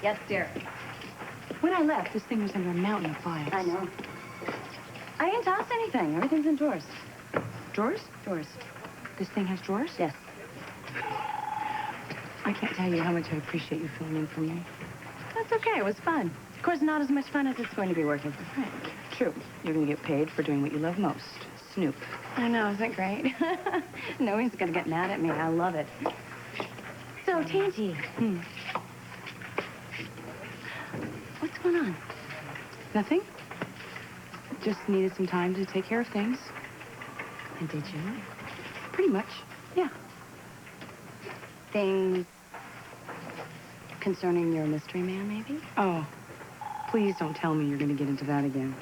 Yes, dear. When I left, this thing was under a mountain of files. I know. I didn't toss anything. Everything's in drawers. Drawers? Drawers. This thing has drawers? Yes. I can't tell you how much I appreciate you filling in for me. That's okay. It was fun. Of course, not as much fun as it's going to be working for Frank. True. You're going to get paid for doing what you love most. Snoop. I know. Isn't it great? No one's going to get mad at me. I love it. So, Tangy. What's going on? Nothing. Just needed some time to take care of things. And did you? Pretty much, yeah. Things concerning your mystery man, maybe? Oh, please don't tell me you're going to get into that again.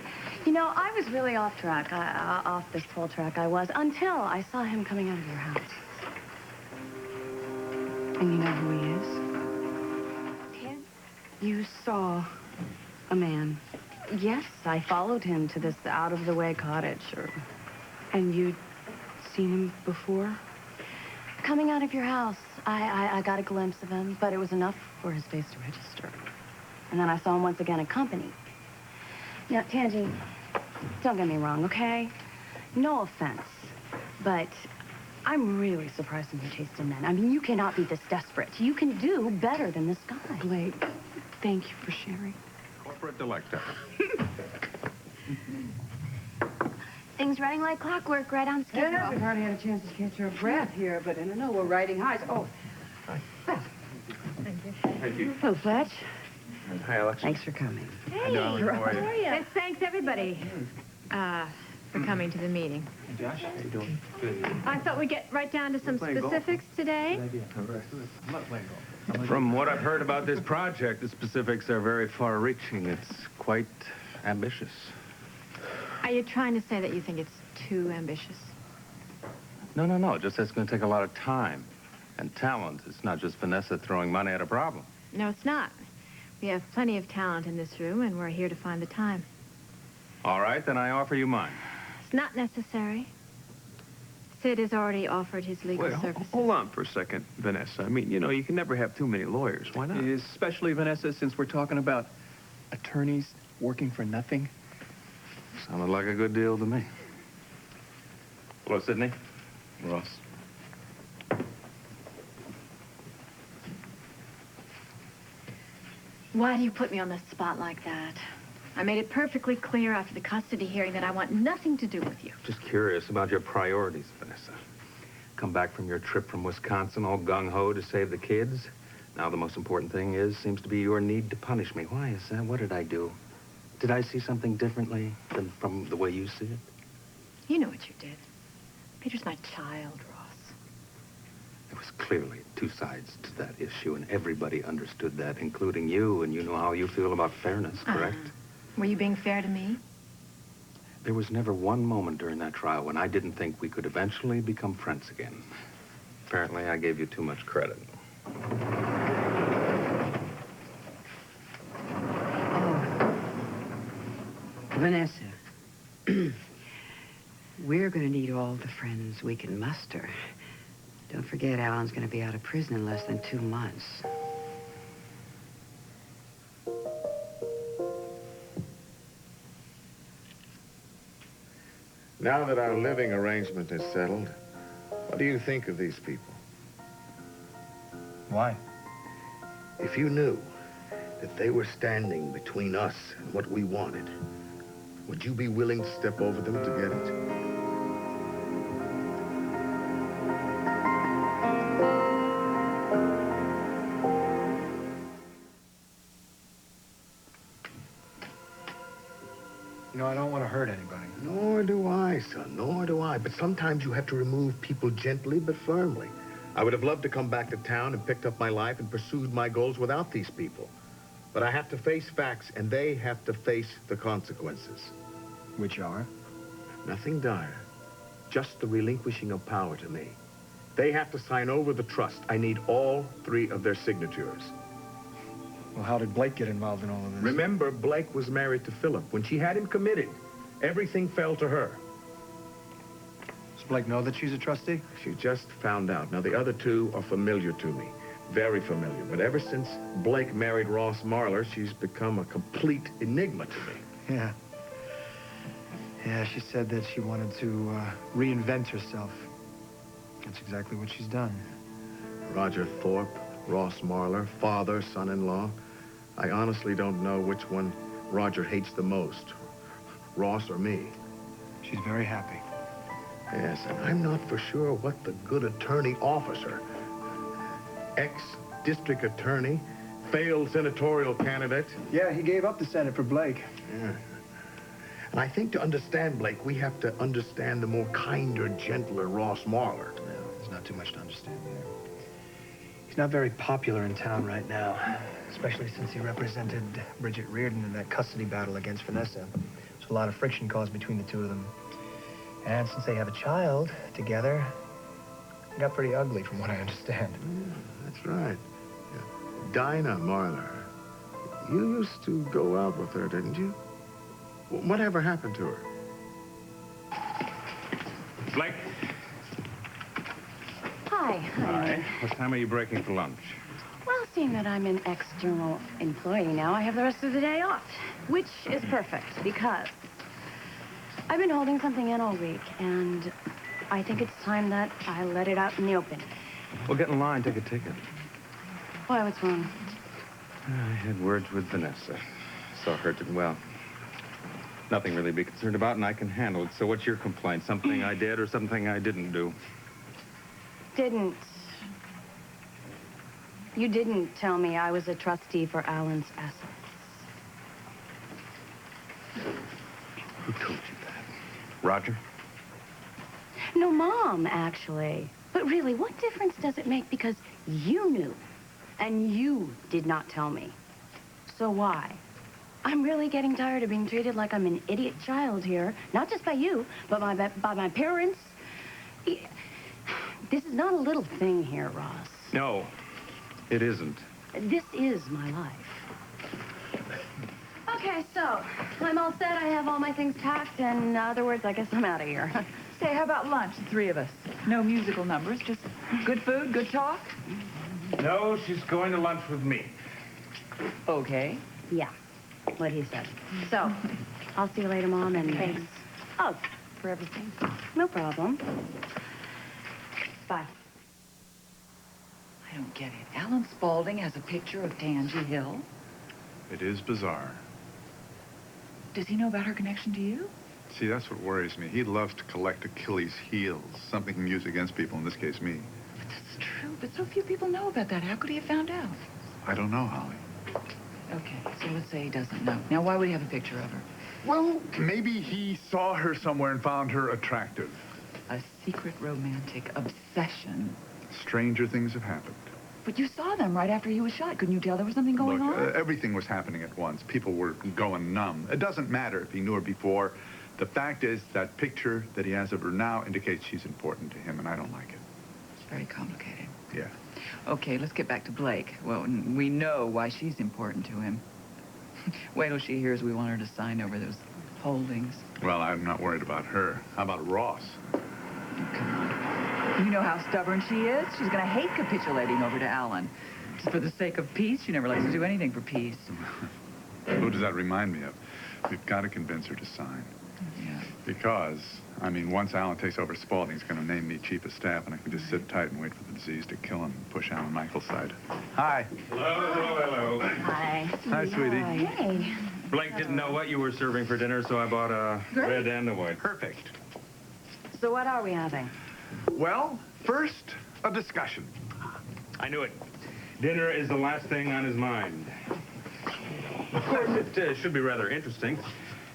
You know, I was really off track, off this whole track I was, until I saw him coming out of your house. And you know who he is? Ted? You saw a man. Yes, I followed him to this out-of-the-way cottage. And you'd seen him before? Coming out of your house, I got a glimpse of him, but it was enough for his face to register. And then I saw him once again accompanied. Now, Tangy, don't get me wrong, okay? No offense, but I'm really surprised in your taste in men. I mean, you cannot be this desperate. You can do better than this guy. Blake, thank you for sharing. Corporate delector. Things running like clockwork, right on schedule. Yeah, we've hardly had a chance to catch our breath here, but I don't know, we're riding highs. Oh. Hi. Thank you. Thank you. Hello, Fletch. Hi, Alex. Thanks for coming. Hey, how are you? And thanks, everybody, for coming to the meeting. Hey, Josh, how you doing? Good. I thought we'd get right down to some specifics today. I'm not playing golf. From what I've heard about this project, the specifics are very far-reaching. It's quite ambitious. Are you trying to say that you think it's too ambitious? No. Just that's going to take a lot of time and talent. It's not just Vanessa throwing money at a problem. No, it's not. We have plenty of talent in this room, and we're here to find the time. All right, then I offer you mine. It's not necessary. Sid has already offered his legal services. Hold on for a second, Vanessa. I mean, you know, you can never have too many lawyers. Why not? Especially, Vanessa, since we're talking about attorneys working for nothing. Sounded like a good deal to me. Hello, Sidney. Ross. Why do you put me on the spot like that? I made it perfectly clear after the custody hearing that I want nothing to do with you. Just curious about your priorities, Vanessa. Come back from your trip from Wisconsin all gung-ho to save the kids. Now the most important thing seems to be your need to punish me. Why is that? What did I do? Did I see something differently than from the way you see it? You know what you did. Peter's my child, Ross. There was clearly two sides to that issue, and everybody understood that, including you, and you know how you feel about fairness, correct? Were you being fair to me? There was never one moment during that trial when I didn't think we could eventually become friends again. Apparently, I gave you too much credit. Vanessa, we're going to need all the friends we can muster. Don't forget, Alan's going to be out of prison in less than 2 months. Now that our living arrangement is settled, what do you think of these people? Why? If you knew that they were standing between us and what we wanted, would you be willing to step over them to get it? You know, I don't want to hurt anybody. Nor do I, son, nor do I. But sometimes you have to remove people gently but firmly. I would have loved to come back to town and picked up my life and pursued my goals without these people. But I have to face facts, and they have to face the consequences. Which are? Nothing dire. Just the relinquishing of power to me. They have to sign over the trust. I need all 3 of their signatures. Well, how did Blake get involved in all of this? Remember, Blake was married to Philip. When she had him committed, everything fell to her. Does Blake know that she's a trustee? She just found out. Now, the other 2 are familiar to me. Very familiar. But ever since Blake married Ross Marler, she's become a complete enigma to me. Yeah. Yeah, she said that she wanted to reinvent herself. That's exactly what she's done. Roger Thorpe, Ross Marler, father, son-in-law. I honestly don't know which one Roger hates the most, Ross or me. She's very happy. Yes, and I'm not for sure what the good attorney officer, ex-district attorney, failed senatorial candidate. Yeah, he gave up the Senate for Blake. Yeah. And I think to understand Blake, we have to understand the more kinder, gentler Ross Marler. No, there's not too much to understand there. He's not very popular in town right now, especially since he represented Bridget Reardon in that custody battle against Vanessa. There's a lot of friction caused between the two of them. And since they have a child together, it got pretty ugly from what I understand. Yeah, that's right. Yeah. Dinah Marler. You used to go out with her, didn't you? Whatever happened to her? Blake. Hi. Hi. What time are you breaking for lunch? Well, seeing that I'm an external employee now, I have the rest of the day off, which is perfect because I've been holding something in all week, and I think it's time that I let it out in the open. Well, get in line, take a ticket. Why, what's wrong? I had words with Vanessa. Saw her did well. Nothing really to be concerned about, and I can handle it. So what's your complaint? Something I did or something I didn't do? You didn't tell me I was a trustee for Alan's assets. Who told you that? Roger? No, Mom, actually. But really, what difference does it make? Because you knew, and you did not tell me. So why? I'm really getting tired of being treated like I'm an idiot child here. Not just by you, but by my parents. This is not a little thing here, Ross. No, it isn't. This is my life. Okay, so I'm all set. I have all my things packed. In other words, I guess I'm out of here. Say, how about lunch, the three of us? No musical numbers, just good food, good talk? No, she's going to lunch with me. Okay. Yeah, what he said. So, I'll see you later, Mom, and thanks. Oh, for everything. No problem. Bye. I don't get it. Alan Spaulding has a picture of Tangi Hill. It is bizarre. Does he know about her connection to you? See, that's what worries me. He loves to collect Achilles' heels, something he can use against people, in this case, me. But that's true, but so few people know about that. How could he have found out? I don't know, Holly. Okay, so let's say he doesn't know. Now, why would he have a picture of her? Well, maybe he saw her somewhere and found her attractive. A secret romantic obsession. Stranger things have happened. But you saw them right after he was shot. Couldn't you tell there was something going on? Everything was happening at once. People were going numb. It doesn't matter if he knew her before. The fact is that picture that he has of her now indicates she's important to him, and I don't like it. It's very complicated. Yeah. Okay, let's get back to Blake. Well, we know why she's important to him. Wait till she hears we want her to sign over those holdings. Well, I'm not worried about her. How about Ross? Come on. You know how stubborn she is. She's going to hate capitulating over to Alan. Just for the sake of peace, she never likes to do anything for peace. Who does that remind me of? We've got to convince her to sign. Yeah. Because, I mean, once Alan takes over Spaulding, he's going to name me chief of staff, and I can just sit tight and wait for the disease to kill him and push Alan Michael's side. Hi. Hello. Hi. Hi, sweetie. Hey. Blake didn't know what you were serving for dinner, so I bought a red and a white. Perfect. So what are we having? Well, first, a discussion. I knew it. Dinner is the last thing on his mind. Of course, it should be rather interesting.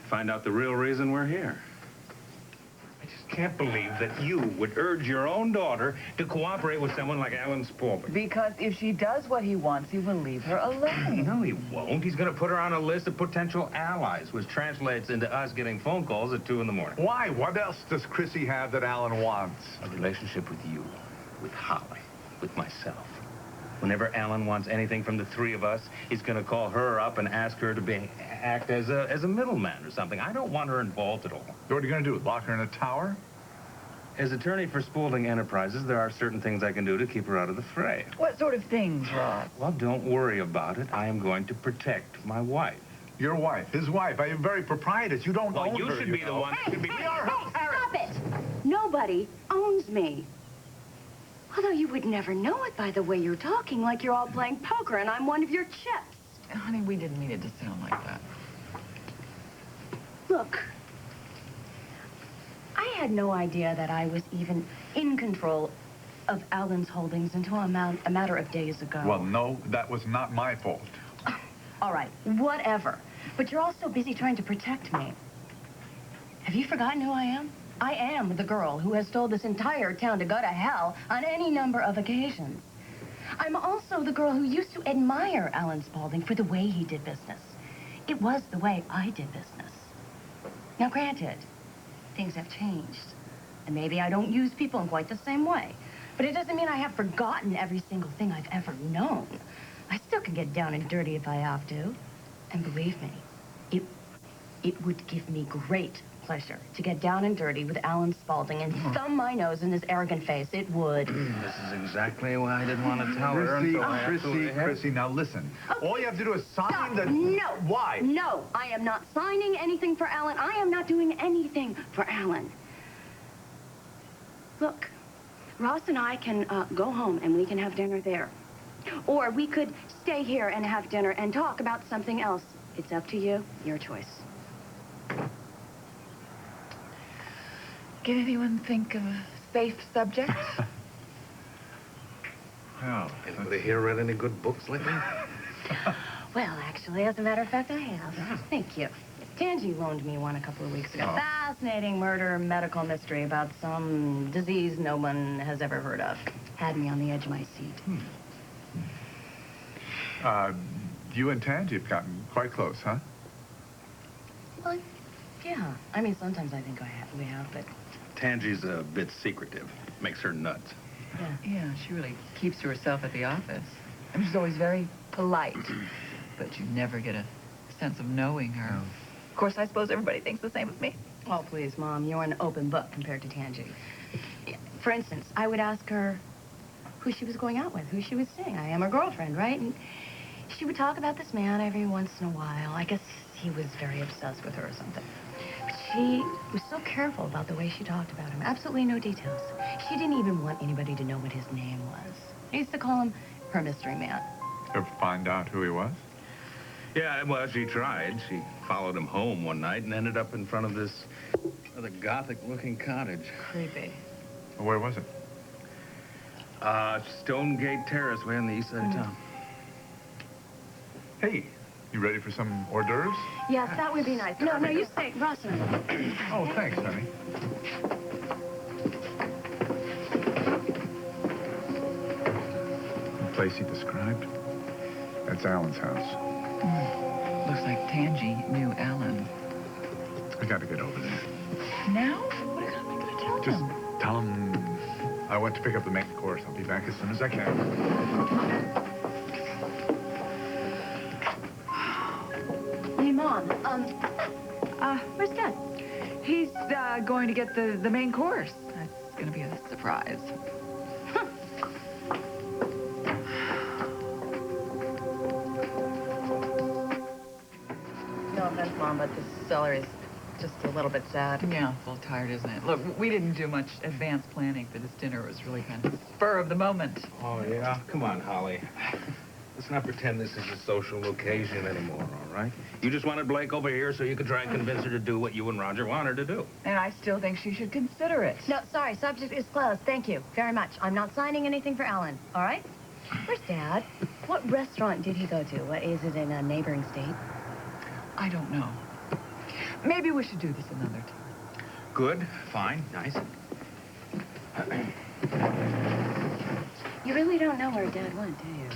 Find out the real reason we're here. I just can't believe that you would urge your own daughter to cooperate with someone like Alan Spaulding. Because if she does what he wants, he will leave her alone. No, he won't. He's going to put her on a list of potential allies, which translates into us getting phone calls at 2 in the morning. Why? What else does Chrissy have that Alan wants? A relationship with you, with Holly, with myself. Whenever Alan wants anything from the three of us, he's going to call her up and ask her to act as a middleman or something. I don't want her involved at all. What are you going to do, lock her in a tower? As attorney for Spaulding Enterprises, there are certain things I can do to keep her out of the fray. What sort of things, Ross? Well, don't worry about it. I am going to protect my wife. Your wife, his wife. I am very proprietor. You don't own her. You should be the one. Hey, Should be. hey, stop it! Nobody owns me. Although you would never know it by the way you're talking, like you're all playing poker and I'm one of your chips. Honey, we didn't mean it to sound like that. Look, I had no idea that I was even in control of Alan's holdings until a matter of days ago. Well, no, that was not my fault. All right, whatever. But you're also busy trying to protect me. Have you forgotten who I am? I am the girl who has told this entire town to go to hell on any number of occasions. I'm also the girl who used to admire Alan Spaulding for the way he did business. It was the way I did business. Now, granted, things have changed. And maybe I don't use people in quite the same way. But it doesn't mean I have forgotten every single thing I've ever known. I still can get down and dirty if I have to. And believe me, it would give me great pleasure to get down and dirty with Alan Spaulding and thumb my nose in his arrogant face. It would. This is exactly why I didn't want to tell her until I absolutely had to. Chrissy, now listen. Okay. All you have to do is sign Stop. the... No. Why? No, I am not signing anything for Alan. I am not doing anything for Alan. Look, Ross and I can go home and we can have dinner there. Or we could stay here and have dinner and talk about something else. It's up to you. Your choice. Can anyone think of a safe subject? Well, Anybody here read any good books lately? Well, actually, as a matter of fact, I have. Thank you. Tangi loaned me one a couple of weeks ago. Oh. Fascinating murder medical mystery about some disease no one has ever heard of. Had me on the edge of my seat. You and Tangi have gotten quite close, huh? Well, yeah. I mean, sometimes I think we have, but... Tangi's a bit secretive. Makes her nuts. Yeah, she really keeps to herself at the office. I mean, she's always very polite, but you never get a sense of knowing her. Of course, I suppose everybody thinks the same of me. Oh, please, Mom, you're an open book compared to Tangi. For instance, I would ask her who she was going out with, who she was seeing. I am her girlfriend, right? And she would talk about this man every once in a while. I guess he was very obsessed with her or something. But she was so careful about the way she talked about him. Absolutely no details. She didn't even want anybody to know what his name was. I used to call him her mystery man. Ever find out who he was? Yeah, well, she tried. She followed him home one night and ended up in front of this rather gothic-looking cottage. Creepy. Well, where was it? Stonegate Terrace, way on the east side of town. Hey, you ready for some hors d'oeuvres? Yes, that would be nice. No, you stay. Ross and I. Oh, thanks, honey. The place he described? That's Alan's house. Looks like Tangi knew Alan. I gotta get over there. Now? What am I going to tell Just them? tell him I went to pick up the main course. I'll be back as soon as I can. Hey, Mom, where's Dad? He's going to get the main course. That's going to be a surprise. No offense, Mom, but this celery is just a little bit sad. Yeah, it's a little tired, isn't it? Look, we didn't do much advanced planning for this dinner. It was really kind of spur of the moment. Oh, yeah? Come on, Holly. Let's not pretend this is a social occasion anymore, all right? You just wanted Blake over here so you could try and convince her to do what you and Roger want her to do. And I still think she should consider it. No, sorry, subject is closed. Thank you very much. I'm not signing anything for Alan, all right? Where's Dad? What restaurant did he go to? What, is it in a neighboring state? I don't know. Maybe we should do this another time. Good, fine, nice. You really don't know where Dad went, do you?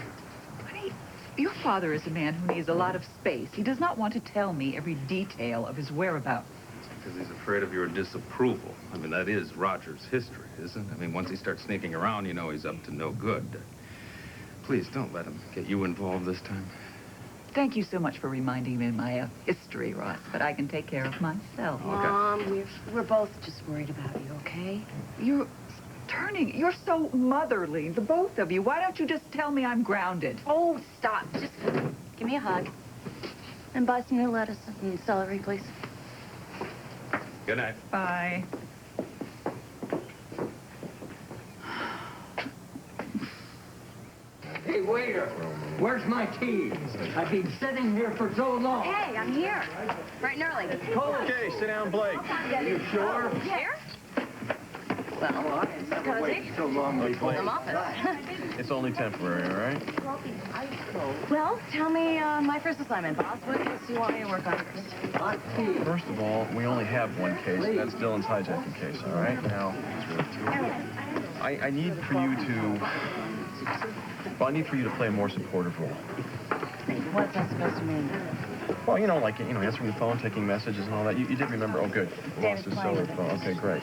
Honey, your father is a man who needs a lot of space. He does not want to tell me every detail of his whereabouts. Because he's afraid of your disapproval. I mean, that is Roger's history, isn't it? I mean, once he starts sneaking around, you know he's up to no good. Please, don't let him get you involved this time. Thank you so much for reminding me of my history, Ross, but I can take care of myself. Mom, we're both just worried about you, okay? You're so motherly, the both of you. Why don't you just tell me I'm grounded? Oh, stop. Just give me a hug. And buy some new lettuce and celery, please. Good night. Bye. Hey, waiter, where's my tea? I've been sitting here for so long. Hey, I'm here. Bright and early. Okay, sit down, Blake. You sure? Here? Well, it's cozy. So long, It's an office. It's only temporary, all right? Well, tell me my first assignment, boss. What case do you want me to work on first? First of all, we only have one case. That's Dylan's hijacking case, all right? Now, I need for you to... Well, I need for you to play a more supportive role. What's that supposed to mean? Well, you know, like, answering the phone, taking messages and all that. You did remember, oh, good. Lost his cellular phone. Okay, great.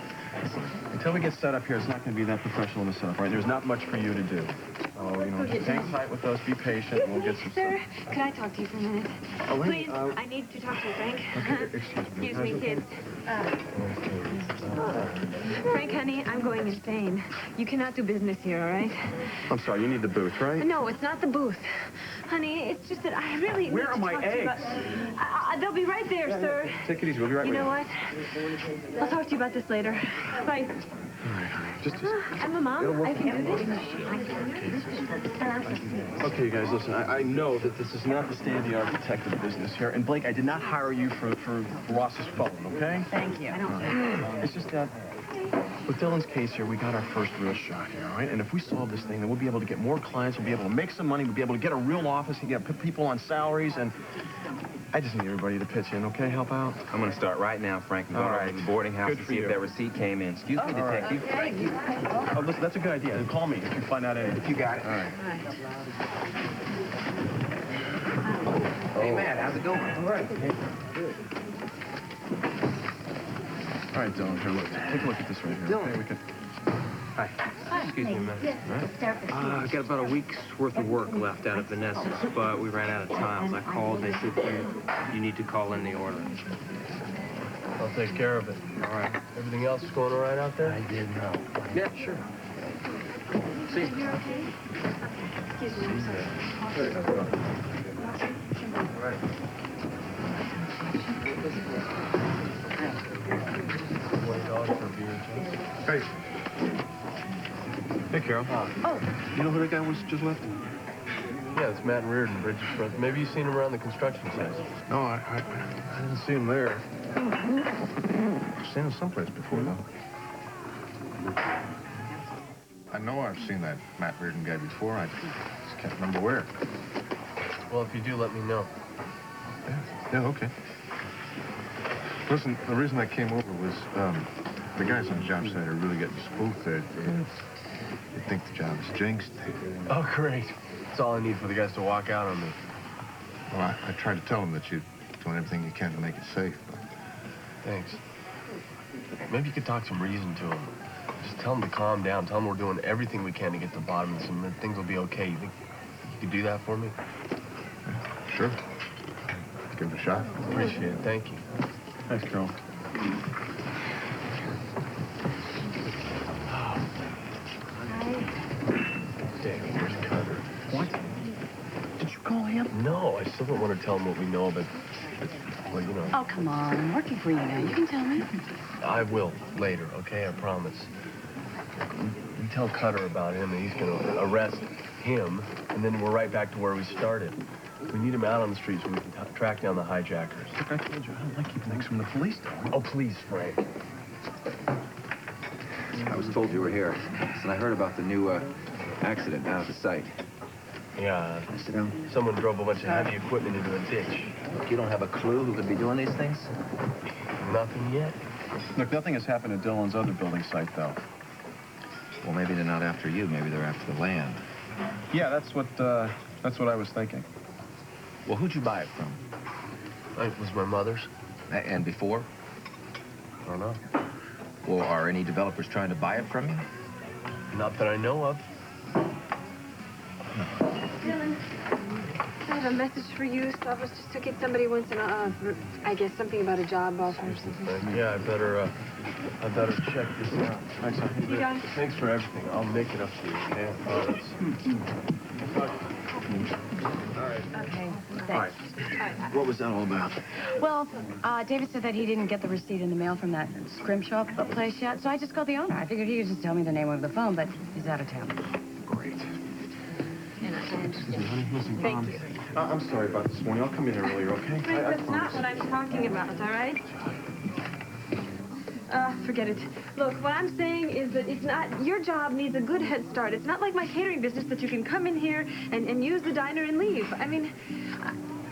Until we get set up here, it's not going to be that professional of a setup, right? There's not much for you to do. So, just hang tight with us, be patient, and we'll get some Sir, stuff. could I talk to you for a minute? Oh, wait, Please, I need to talk to you, Frank. Okay, excuse me, kids. Frank, honey, I'm going insane. You cannot do business here, all right? I'm sorry, you need the booth, right? No, it's not the booth. Honey, it's just that I really Where need are to my talk to you eggs? about... they'll be right there, sir. Take it easy, we'll be right You with know what? I'll talk to you about this later. Bye. All right, honey, just... I'm a mom. I can do this. Okay, you guys, listen, I know that this is not the state-of-the-art detective business here, and Blake, I did not hire you for Ross's phone, okay? Thank you. It's just that with Dylan's case here, we got our first real shot here, all right? And if we solve this thing, then we'll be able to get more clients, we'll be able to make some money, we'll be able to get a real office, and get people on salaries, and I just need everybody to pitch in, okay? Help out. I'm going to start right now, Frank, and go over to the boarding house Good to for see if you. that receipt came in. Excuse me, detective. Oh, listen, that's a good idea. And call me if you find out anything. You got it. All right. Hey, Matt, how's it going? All right. All right, Dylan, here, look. Take a look at this right here. Dylan. Okay, we can... Hi. Excuse me a minute. I got about a week's worth of work left out at Vanessa's, but we ran out of time. So I called, and they said you need to call in the order. I'll take care of it. All right. Everything else is going all right out there? I did know. Yeah, sure. See you. Excuse me, I'm sorry. All right. Hey. Hey, Carol. Oh. You know who that guy was just left? Yeah, it's Matt Reardon, Bridget's brother. Maybe you've seen him around the construction site. No, I didn't see him there. I've seen him someplace before, though. I know I've seen that Matt Reardon guy before. I just can't remember where. Well, if you do, let me know. Yeah, okay. Listen, the reason I came over was, the guys on the job site are really getting spooked. They think the job is jinxed. Oh, great. That's all I need for the guys to walk out on me. Well, I tried to tell them that you're doing everything you can to make it safe, but... Thanks. Maybe you could talk some reason to them. Just tell them to calm down. Tell them we're doing everything we can to get to the bottom of this, and that things will be okay. You think you could do that for me? Sure. Give it a shot. Appreciate it. Thank you. Thanks, Carol. Damn, where's Cutter? What? Did you call him? No, I still don't want to tell him what we know, but well, you know. Oh, come on. I'm working for you now. You can tell me. I will later, okay? I promise. You tell Cutter about him, and he's going to arrest him, and then we're right back to where we started. We need him out on the street so we can track down the hijackers. Look, I told you, I don't like keeping things from the police, though. Oh, please, Frank. I was told you were here, and I heard about the new accident down at the site. Yeah, Sit down. someone drove a bunch of heavy equipment into a ditch. Look, you don't have a clue who could be doing these things? Nothing yet. Look, nothing has happened at Dylan's other building site, though. Well, maybe they're not after you. Maybe they're after the land. Yeah, that's what I was thinking. Well, who'd you buy it from? It was my mother's. And before? I don't know. Well, are any developers trying to buy it from you? Not that I know of. Dylan, have a message for you. So I was just to get somebody once in a, I guess something about a job offer or something. Yeah, I better check this out. Thanks, You got it. Thanks for everything. I'll make it up to you, okay? I promise. All right. Okay, All thanks. right. What was that all about? Well, David said that he didn't get the receipt in the mail from that scrimshaw place yet, so I just called the owner. I figured he could just tell me the name over the phone, but he's out of town. Great. Excuse me, honey. Listen, Thank you. I'm sorry about this morning. I'll come in earlier, okay? Wait, that's not what I'm talking about, all right? Forget it. Look, what I'm saying is that it's not, your job needs a good head start. It's not like my catering business that you can come in here and use the diner and leave. I mean,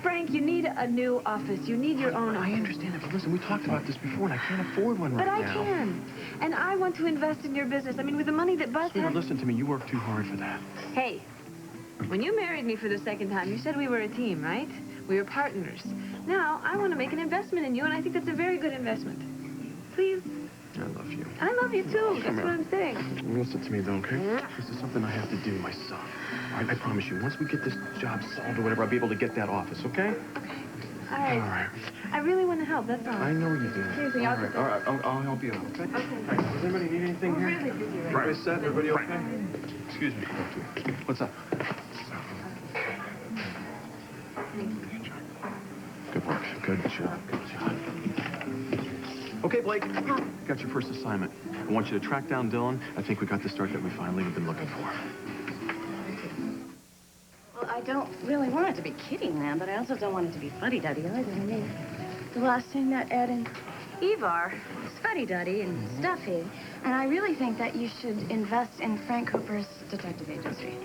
Frank, you need a new office. You need your own office. I understand that, but listen, we talked about this before, and I can't afford one right now. But I can. And I want to invest in your business. I mean, with the money that Buzz Sweetheart, has... listen to me. You work too hard for that. Hey, when you married me for the second time, you said we were a team, right? We were partners. Now, I want to make an investment in you, and I think that's a very good investment. Please? I love you. I love you, too. That's what I'm saying. Listen to me, though, okay? This is something I have to do myself. All right, I promise you, once we get this job solved or whatever, I'll be able to get that office, okay? All right. All right. I really want to help, that's all. I know you do. Seriously, All right, I'll help you out, okay? Okay. All right, does anybody need anything We're here? really busy right Everybody set? Everybody okay? Excuse me. What's up? Good work. Good job. Good job. Okay, Blake. Got your first assignment. I want you to track down Dylan. I think we got the start that we finally have been looking for. Well, I don't really want it to be kidding them, but I also don't want it to be fuddy-duddy either. I mean, the last thing that Ed and Eve are is fuddy-duddy and stuffy. And I really think that you should invest in Frank Cooper's detective agency.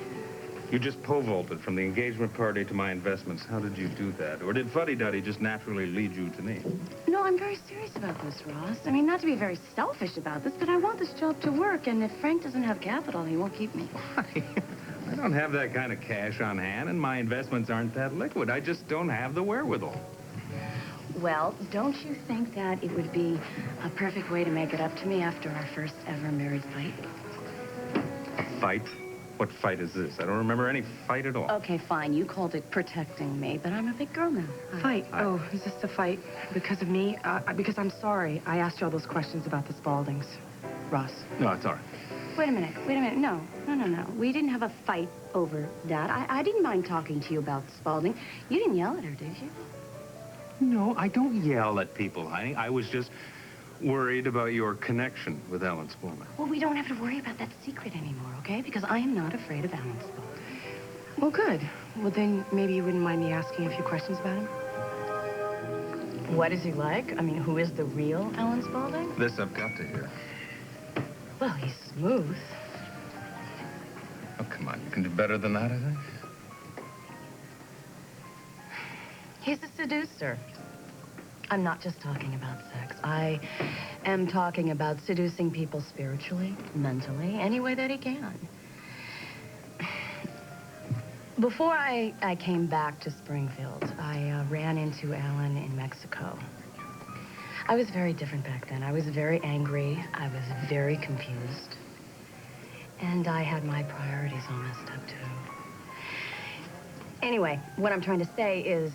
You just pole-vaulted from the engagement party to my investments. How did you do that? Or did fuddy-duddy just naturally lead you to me? No, I'm very serious about this, Ross. I mean, not to be very selfish about this, but I want this job to work, and if Frank doesn't have capital, he won't keep me. I don't have that kind of cash on hand, and my investments aren't that liquid. I just don't have the wherewithal. Well, don't you think that it would be a perfect way to make it up to me after our first ever married fight? A fight? What fight is this? I don't remember any fight at all. Okay, fine. You called it protecting me, but I'm a big girl now. Fight? Oh, is this a fight because of me? Because I'm sorry. I asked you all those questions about the Spauldings. Ross. No, it's all right. Wait a minute. No. We didn't have a fight over that. I didn't mind talking to you about Spaulding. You didn't yell at her, did you? No, I don't yell at people, honey. I was just worried about your connection with Ellen Spaulding. Well, we don't have to worry about that secret anymore, okay? Because I am not afraid of Alan Spaulding. Well, good. Well, then maybe you wouldn't mind me asking a few questions about him? What is he like? I mean, who is the real Alan Spaulding? This I've got to hear. Well, he's smooth. Oh, come on. You can do better than that, I think. He's a seducer. I'm not just talking about sex. I am talking about seducing people spiritually, mentally, any way that he can. Before I came back to Springfield, I ran into Alan in Mexico. I was very different back then. I was very angry. I was very confused. And I had my priorities all messed up, too. Anyway, what I'm trying to say is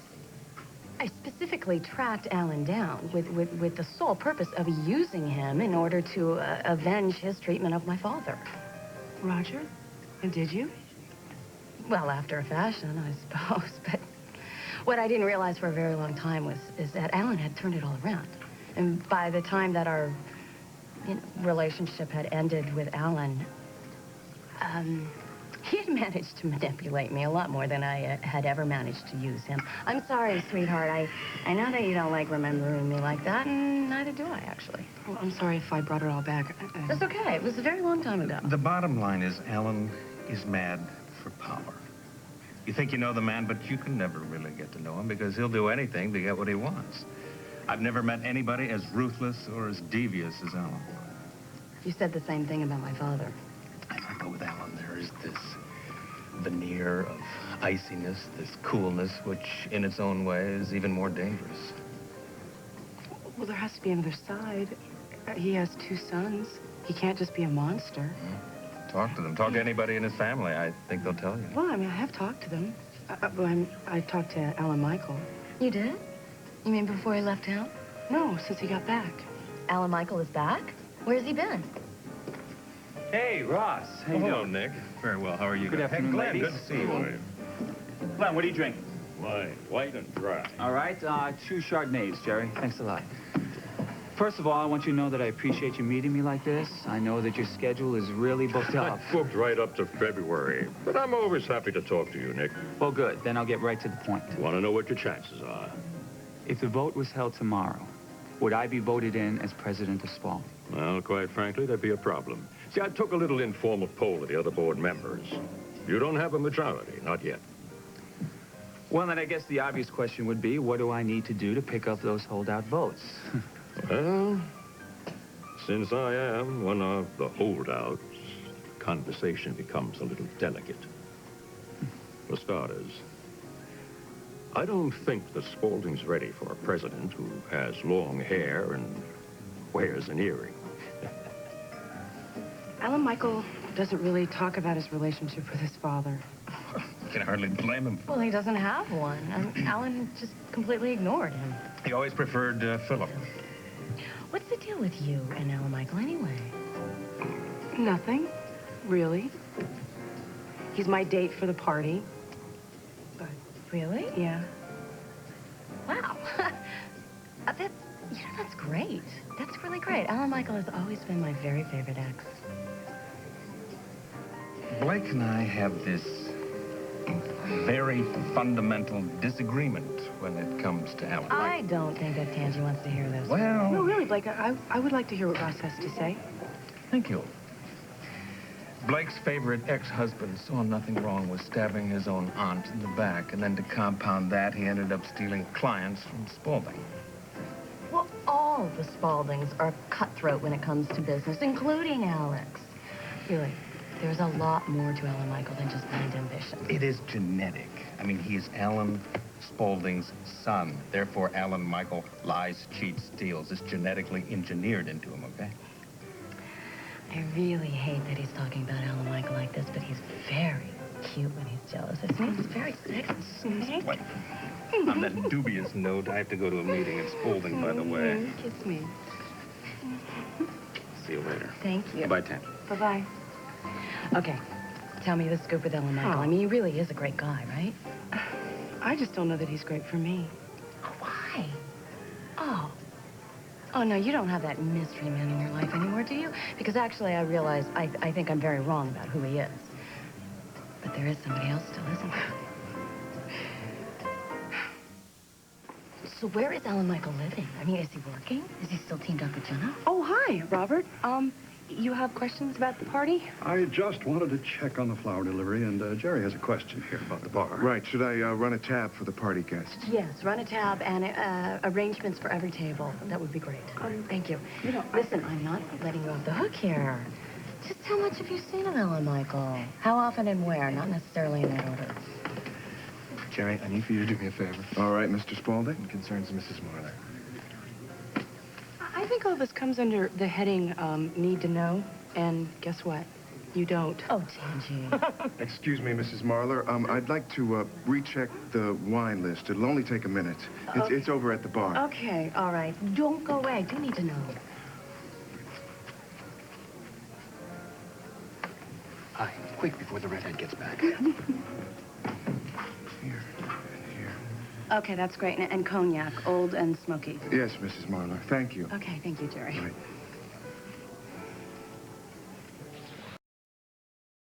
I specifically tracked Alan down with the sole purpose of using him in order to avenge his treatment of my father. Roger? And did you? Well, after a fashion, I suppose. But what I didn't realize for a very long time is that Alan had turned it all around. And by the time that our relationship had ended with Alan, he had managed to manipulate me a lot more than I had ever managed to use him. I'm sorry, sweetheart. I know that you don't like remembering me like that, and neither do I, actually. Well, I'm sorry if I brought it all back. That's okay. It was a very long time ago. The bottom line is Alan is mad for power. You think you know the man, but you can never really get to know him because he'll do anything to get what he wants. I've never met anybody as ruthless or as devious as Alan. You said the same thing about my father. But with Alan, there is this veneer of iciness, this coolness, which in its own way is even more dangerous. Well, there has to be another side. He has 2 sons. He can't just be a monster. Talk to them. Talk to anybody in his family. I think they'll tell you. Well, I mean, I have talked to them. I talked to Alan Michael. You did? You mean before he left town? No, since he got back. Alan Michael is back? Where's he been? Hey, Ross. How you Hello, doing? Nick. Very well. How are you? Good afternoon, Glenn, ladies. good to see you. Glenn, what are you drinking? Wine, white and dry. All right, 2 Chardonnays, Jerry. Thanks a lot. First of all, I want you to know that I appreciate you meeting me like this. I know that your schedule is really booked up. I'm booked right up to February, but I'm always happy to talk to you, Nick. Well, good. Then I'll get right to the point. Want to know what your chances are? If the vote was held tomorrow, would I be voted in as president of Spalding? Well, quite frankly, that'd be a problem. See, I took a little informal poll of the other board members. You don't have a majority, not yet. Well, then I guess the obvious question would be, what do I need to do to pick up those holdout votes? Well, since I am one of the holdouts, conversation becomes a little delicate. For starters, I don't think that Spaulding's ready for a president who has long hair and wears an earring. Alan Michael doesn't really talk about his relationship with his father. You can hardly blame him. Well, he doesn't have one. Alan just completely ignored him. He always preferred Philip. What's the deal with you and Alan Michael anyway? Nothing, really. He's my date for the party. But Really? yeah. Wow. That's great. That's really great. Alan Michael has always been my very favorite ex. Blake and I have this very fundamental disagreement when it comes to Alan. I don't think that Tangi wants to hear this. Well... No, really, Blake, I would like to hear what Ross has to say. Thank you. Blake's favorite ex-husband saw nothing wrong with stabbing his own aunt in the back, and then to compound that, he ended up stealing clients from Spaulding. Well, all the Spauldings are cutthroat when it comes to business, including Alex. Really, there's a lot more to Alan Michael than just blind ambition. It is genetic. I mean, he's Alan Spaulding's son. Therefore, Alan Michael lies, cheats, steals. It's genetically engineered into him, okay? I really hate that he's talking about Alan Michael like this, but he's very cute when he's jealous. It makes very sexy. What? On that dubious note, I have to go to a meeting at Spaulding, by the way. Kiss me. See you later. Thank you. Bye, Tam. Bye-bye. Okay, tell me the scoop with Alan Michael. Oh. I mean, he really is a great guy, right? I just don't know that he's great for me. Oh, why? Oh, no, you don't have that mystery man in your life anymore, do you? Because actually, I realize I think I'm very wrong about who he is. But there is somebody else still, isn't there? So where is Alan Michael living? I mean, is he working? Is he still teamed up with Jenna? Oh, hi, Robert. You have questions about the party? I just wanted to check on the flower delivery, and Jerry has a question here about the bar. Right. Should I run a tab for the party guests? Yes, run a tab and arrangements for every table. That would be great. Thank you. Listen, I'm not letting you off the hook here. Just how much have you seen of Alan Michael? How often and where? Not necessarily in that order. Jerry, I need for you to do me a favor. All right, Mr. Spaulding. It concerns Mrs. Marler. I think all this comes under the heading, need to know. And guess what? You don't. Oh, Tangi. Excuse me, Mrs. Marler. I'd like to recheck the wine list. It'll only take a minute. It's over at the bar. Okay, all right. Don't go away. I do need to know. Hi, quick before the redhead gets back. Okay, that's great. And cognac, old and smoky. Yes, Mrs. Marler. Thank you. Okay, thank you, Jerry. Right.